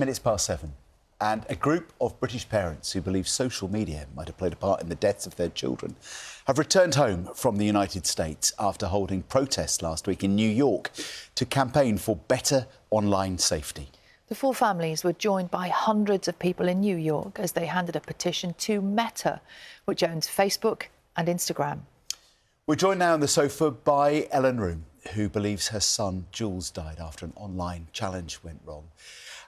7 minutes, and a group of British parents who believe social media might have played a part in the deaths of their children have returned home from the United States after holding protests last week in New York to campaign for better online safety. The four families were joined by hundreds of people in New York as they handed a petition to Meta, which owns Facebook and Instagram. We're joined now on the sofa by Ellen Room, who believes her son Jules died after an online challenge went wrong,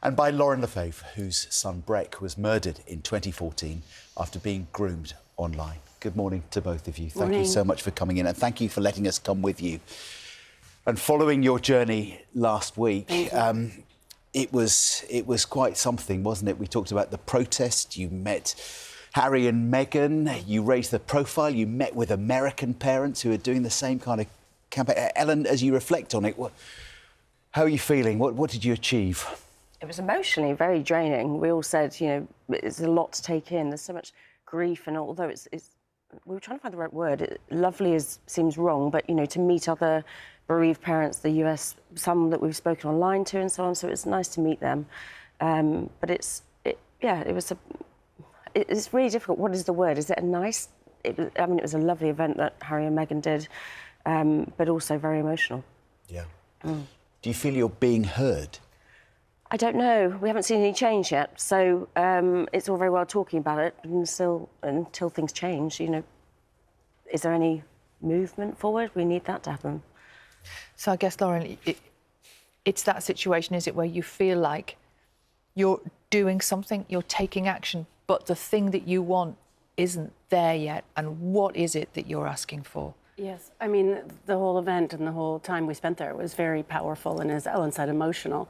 and by Lauren Lefebvre, whose son Breck was murdered in 2014 after being groomed online. Good morning to both of you. Thank you so much for coming in, and thank you for letting us come with you. And following your journey last week, it was quite something, wasn't it? We talked about the protest. You met Harry and Meghan. You raised the profile. You met with American parents who are doing the same kind of campaign. Ellen, as you reflect on it, how are you feeling? What did you achieve? It was emotionally very draining. We all said, you know, it's a lot to take in. There's so much grief, and although we were trying to find the right word. Lovely seems wrong, but, you know, to meet other bereaved parents, the US, some that we've spoken online to and so on, so it's nice to meet them. But it's really difficult. What is the word? Is it a nice... it was a lovely event that Harry and Meghan did, but also very emotional. Yeah. Do you feel you're being heard? I don't know. We haven't seen any change yet, so it's all very well talking about it, but until things change, you know, is there any movement forward? We need that to happen. So I guess, Lauren, it's that situation, is it, where you feel like you're doing something, you're taking action, but the thing that you want isn't there yet, and what is it that you're asking for? Yes, I mean, the whole event and the whole time we spent there was very powerful and, as Ellen said, emotional.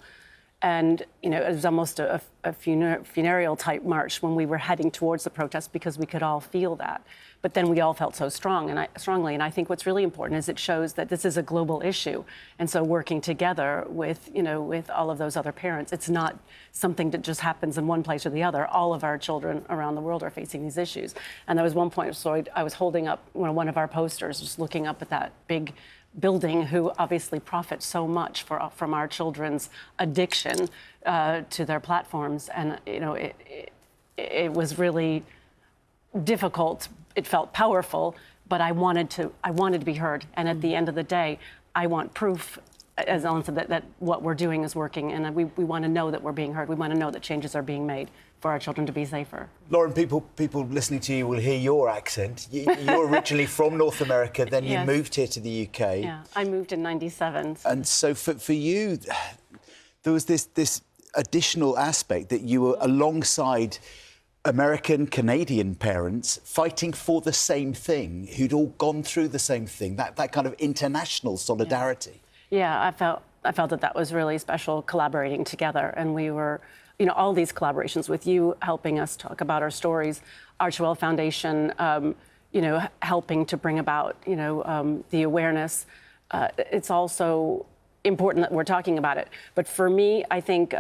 And, you know, it was almost a funereal-type march when we were heading towards the protest, because we could all feel that. But then we all felt so strongly. And I think what's really important is it shows that this is a global issue. And so working together with, you know, with all of those other parents, it's not something that just happens in one place or the other. All of our children around the world are facing these issues. And there was one point, so I was holding up one of our posters, just looking up at that big building, who obviously profits so much from our children's addiction to their platforms. And, you know, it was really difficult. It felt powerful, but I wanted to be heard. And at the end of the day, I want proof, as Ellen said, that what we're doing is working, and we want to know that we're being heard. We want to know that changes are being made for our children to be safer. Lauren, people listening to you will hear your accent. You're originally from North America, then you moved here to the UK. Yeah, I moved in '97. So. And so for you, there was this additional aspect that you were alongside American, Canadian parents fighting for the same thing, who'd all gone through the same thing, that kind of international solidarity. Yeah, I felt that was really special, collaborating together, and we were, you know, all these collaborations with you helping us talk about our stories, Archewell Foundation, you know, helping to bring about, you know, the awareness. It's also important that we're talking about it. But for me, I think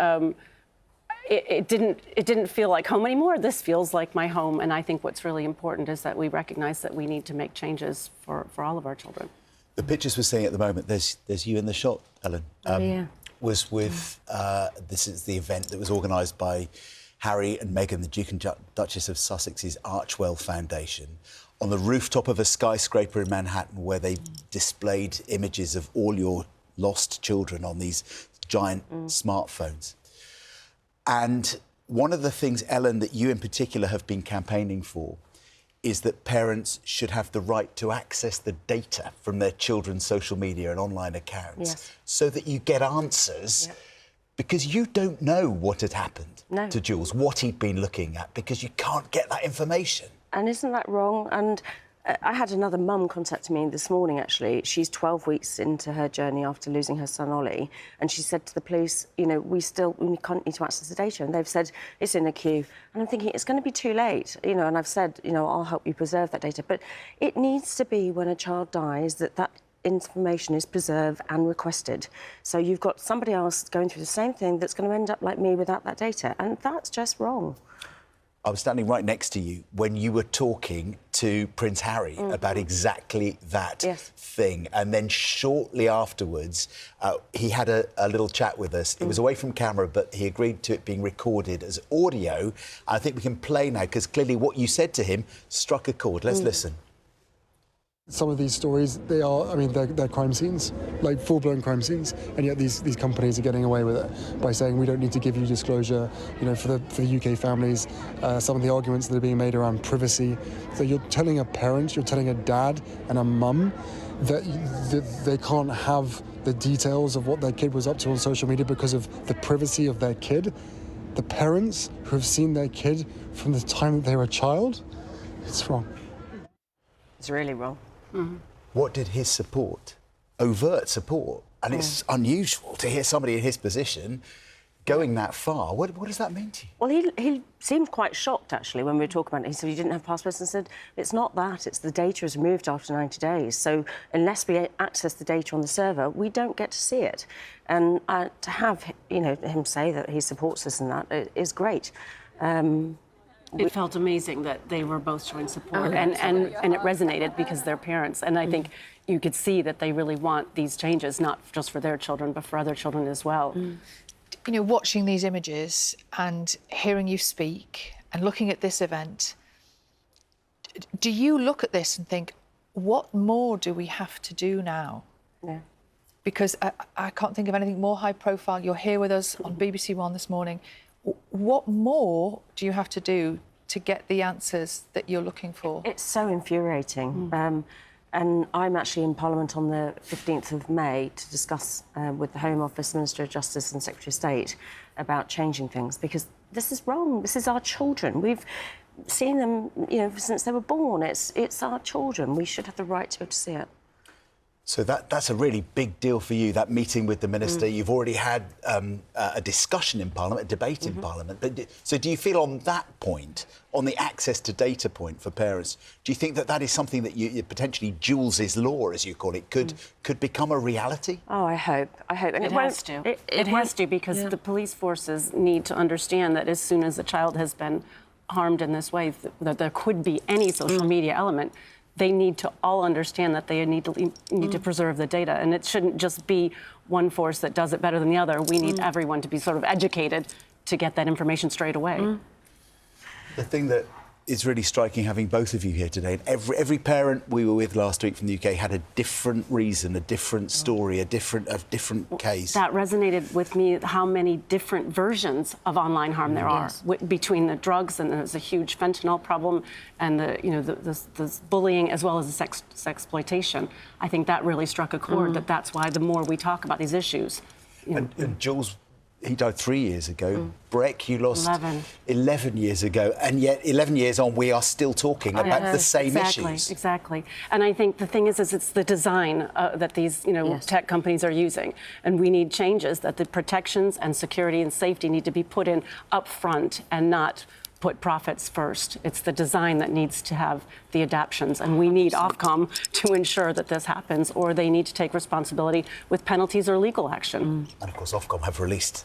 it didn't feel like home anymore. This feels like my home, and I think what's really important is that we recognize that we need to make changes for all of our children. The pictures we're seeing at the moment, there's you in the shot, Ellen. Was with, this is the event that was organised by Harry and Meghan, the Duke and Duchess of Sussex's Archewell Foundation, on the rooftop of a skyscraper in Manhattan, where they displayed images of all your lost children on these giant smartphones. And one of the things, Ellen, that you in particular have been campaigning for is that parents should have the right to access the data from their children's social media and online accounts, so that you get answers, because you don't know what had happened to Jules, what he'd been looking at, because you can't get that information. And isn't that wrong? And I had another mum contact me this morning, actually. She's 12 weeks into her journey after losing her son, Ollie, and she said to the police, you know, we can't need to access the data, and they've said it's in a queue. And I'm thinking, it's going to be too late, you know, and I've said, you know, I'll help you preserve that data. But it needs to be, when a child dies, that information is preserved and requested. So you've got somebody else going through the same thing that's going to end up like me without that data, and that's just wrong. I was standing right next to you when you were talking to Prince Harry about exactly that Yes. thing. And then shortly afterwards, he had a little chat with us. It was away from camera, but he agreed to it being recorded as audio. I think we can play now, because clearly what you said to him struck a chord. Let's listen. Some of these stories, they're crime scenes, like full-blown crime scenes, and yet these companies are getting away with it by saying we don't need to give you disclosure. For the UK families, some of the arguments that are being made around privacy. So you're telling a parent, you're telling a dad and a mum that they can't have the details of what their kid was up to on social media because of the privacy of their kid. The parents who have seen their kid from the time that they were a child, it's wrong. It's really wrong. What did his support, overt support, and it's unusual to hear somebody in his position going that far. What does that mean to you? Well, he seemed quite shocked, actually, when we were talking about it. He said he didn't have passports and said, it's not that, it's the data is removed after 90 days. So unless we access the data on the server, we don't get to see it. And to have, him say that he supports us and that is great. It felt amazing that they were both showing support, and it resonated because they're parents. And I think you could see that they really want these changes, not just for their children, but for other children as well. Watching these images and hearing you speak and looking at this event, do you look at this and think, what more do we have to do now? Yeah. Because I can't think of anything more high profile. You're here with us on BBC One this morning. What more do you have to do to get the answers that you're looking for? It's so infuriating. And I'm actually in Parliament on the 15th of May to discuss with the Home Office, Minister of Justice and Secretary of State about changing things, because this is wrong. This is our children. We've seen them, since they were born. It's our children. We should have the right to be able to see it. So that's a really big deal for you, that meeting with the Minister. You've already had a discussion in Parliament, a debate in Parliament. But so do you feel on that point, on the access to data point for parents, do you think that is something that you potentially Jules's law, as you call it, could become a reality? Oh, I hope. And It has to. It has to, because the police forces need to understand that as soon as a child has been harmed in this way, that there could be any social media element, they need to all understand that they need to preserve the data. And it shouldn't just be one force that does it better than the other. We need everyone to be sort of educated to get that information straight away. The thing that is really striking, having both of you here today, and every parent we were with last week from the UK had a different reason, a different story, a different case. That resonated with me, how many different versions of online harm there are between the drugs, and there's a huge fentanyl problem, and the bullying, as well as the sex exploitation. I think that really struck a chord. That's why the more we talk about these issues. And Jules, he died 3 years ago. Breck, you lost 11 years ago. And yet, 11 years on, we are still talking about the same issues. Exactly. And I think the thing is it's the design that these tech companies are using. And we need changes, that the protections and security and safety need to be put in up front and not put profits first. It's the design that needs to have the adaptions, and we need Ofcom to ensure that this happens, or they need to take responsibility with penalties or legal action. And of course, Ofcom have released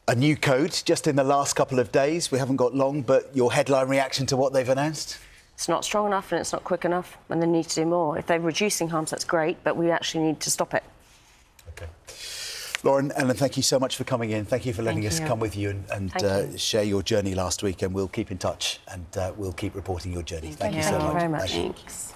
a new code just in the last couple of days. We haven't got long, but your headline reaction to what they've announced? It's not strong enough and it's not quick enough, and they need to do more. If they're reducing harms, that's great, but we actually need to stop it. OK. Lauren, Ellen, thank you so much for coming in. Thank you for letting us come with you and share your journey last week. And we'll keep in touch, and we'll keep reporting your journey. Thank you so much. Thank you very much. Thanks.